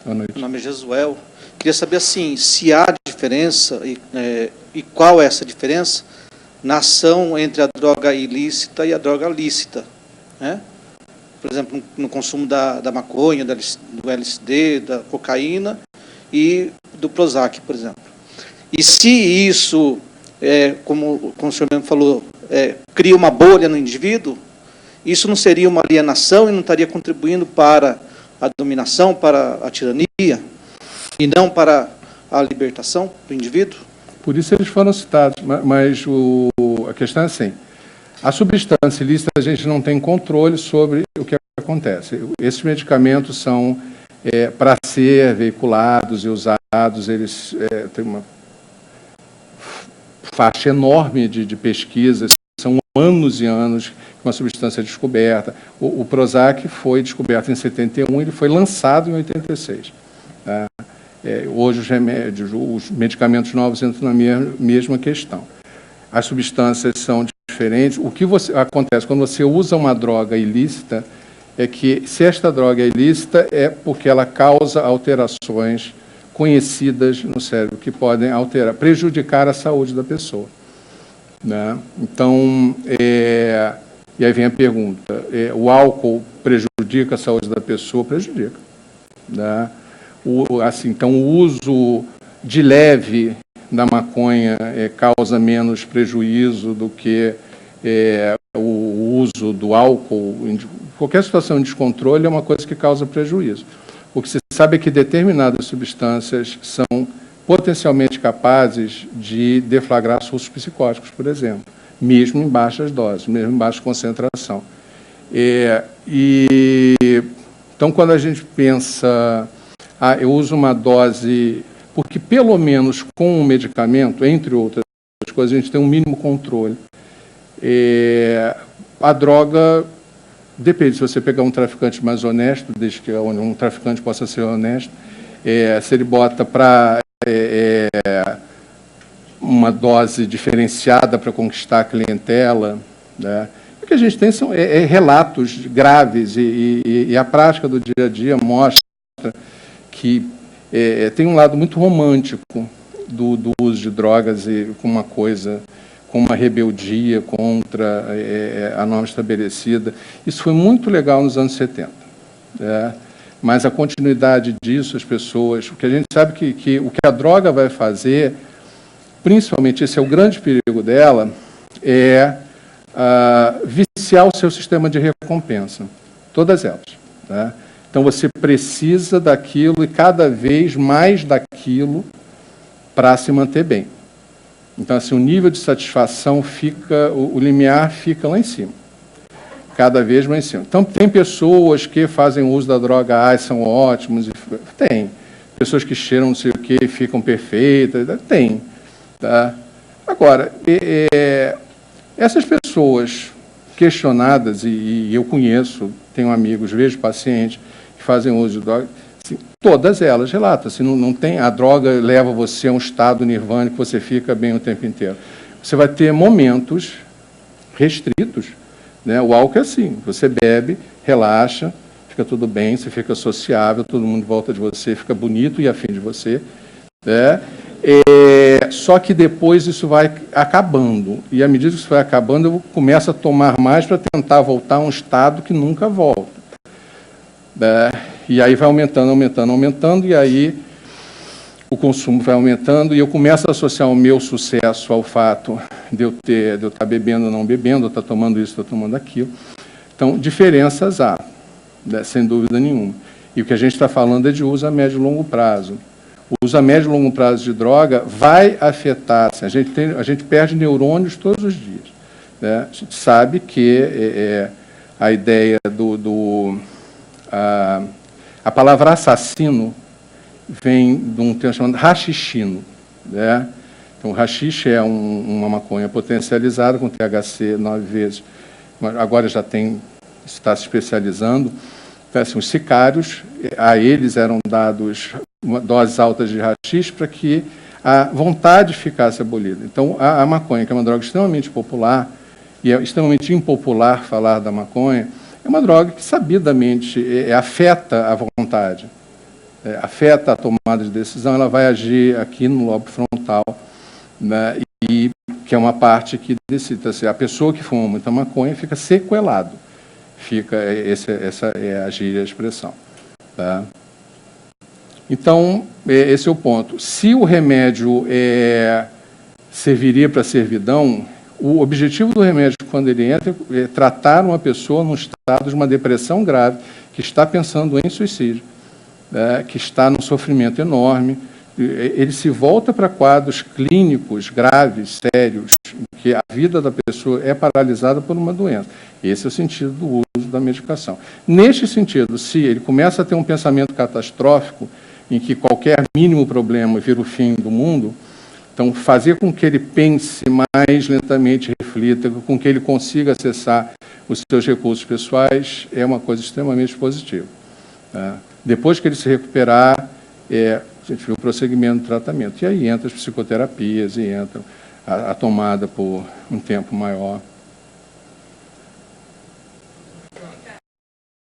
Boa noite. Meu nome é Jesuel. Queria saber, assim, se há diferença, e qual é essa diferença, na ação entre a droga ilícita e a droga lícita, né? Por exemplo, no consumo da maconha, do LSD, da cocaína e do Prozac, por exemplo. E se isso, como o senhor mesmo falou, cria uma bolha no indivíduo, isso não seria uma alienação e não estaria contribuindo para a dominação, para a tirania, e não para a libertação do indivíduo? Por isso eles foram citados, mas a questão é assim, a substância ilícita a gente não tem controle sobre o que acontece. Esses medicamentos são para ser veiculados e usados, eles têm uma faixa enorme de pesquisas, são anos e anos que uma substância é descoberta. O Prozac foi descoberto em 71, ele foi lançado em 86. Tá? Hoje os medicamentos novos entram na mesma questão. As substâncias são diferentes. O que acontece quando você usa uma droga ilícita é que, se esta droga é ilícita, é porque ela causa alterações conhecidas no cérebro, que podem prejudicar a saúde da pessoa. Né? Então, e aí vem a pergunta, o álcool prejudica a saúde da pessoa? Prejudica. Né? Então, o uso de leve da maconha causa menos prejuízo do que o uso do álcool. Qualquer situação de descontrole é uma coisa que causa prejuízo. O que se sabe é que determinadas substâncias são potencialmente capazes de deflagrar surtos psicóticos, por exemplo, mesmo em baixas doses, mesmo em baixa concentração. Então, quando a gente pensa, eu uso uma dose, porque pelo menos com o medicamento, entre outras coisas, a gente tem um mínimo controle. A droga, depende, se você pegar um traficante mais honesto, desde que um traficante possa ser honesto, se ele bota para uma dose diferenciada para conquistar a clientela, né? O que a gente tem são relatos graves e a prática do dia a dia mostra que tem um lado muito romântico do uso de drogas e com uma rebeldia contra a norma estabelecida. Isso foi muito legal nos anos 70. Mas a continuidade disso, as pessoas... O que a gente sabe que o que a droga vai fazer, principalmente, esse é o grande perigo dela, viciar o seu sistema de recompensa. Todas elas. Né? Então, você precisa daquilo e cada vez mais daquilo para se manter bem. Então, assim, o nível de satisfação o limiar fica lá em cima. Cada vez mais em cima. Então, tem pessoas que fazem uso da droga são ótimos. Tem. Pessoas que cheiram não sei o quê, ficam perfeitas. Tem. Tá? Agora, essas pessoas questionadas, e eu conheço, tenho amigos, vejo pacientes que fazem uso de droga, assim, todas elas relatam. Assim, não tem, a droga leva você a um estado nirvânico, você fica bem o tempo inteiro. Você vai ter momentos restritos. Né? O álcool é assim, você bebe, relaxa, fica tudo bem, você fica sociável, todo mundo em volta de você, fica bonito e afim de você. Né? Só que depois isso vai acabando, e à medida que isso vai acabando, eu começo a tomar mais para tentar voltar a um estado que nunca volta. Né? E aí vai aumentando, aumentando, aumentando, e aí o consumo vai aumentando, e eu começo a associar o meu sucesso ao fato de eu estar bebendo ou não bebendo, ou estar tomando isso, ou tomando aquilo. Então, diferenças há, né, sem dúvida nenhuma. E o que a gente está falando é de uso a médio e longo prazo. O uso a médio e longo prazo de droga vai afetar, assim, a gente perde neurônios todos os dias. Né? A gente sabe que a ideia a palavra assassino vem de um termo chamado rachichino. Né? Então, o rachixe é uma maconha potencializada com THC 9 vezes. Agora já está se especializando. Então, assim, os sicários, a eles eram dados doses altas de rachixe para que a vontade ficasse abolida. Então, a maconha, que é uma droga extremamente popular, e é extremamente impopular falar da maconha, é uma droga que sabidamente afeta a vontade. afeta a tomada de decisão, ela vai agir aqui no lobo frontal, né, e que é uma parte que decide. Então, assim, a pessoa que fuma muita maconha fica sequelado. Essa é a gíria, a expressão. Tá? Então, esse é o ponto. Se o remédio serviria para a servidão, o objetivo do remédio, quando ele entra, é tratar uma pessoa num estado de uma depressão grave, que está pensando em suicídio, que está num sofrimento enorme. Ele se volta para quadros clínicos graves, sérios, em que a vida da pessoa é paralisada por uma doença. Esse é o sentido do uso da medicação. Neste sentido, se ele começa a ter um pensamento catastrófico, em que qualquer mínimo problema vira o fim do mundo, então fazer com que ele pense mais lentamente, reflita, com que ele consiga acessar os seus recursos pessoais, é uma coisa extremamente positiva. Tá? Depois que ele se recuperar, a gente vê o prosseguimento do tratamento. E aí entra as psicoterapias e entra a tomada por um tempo maior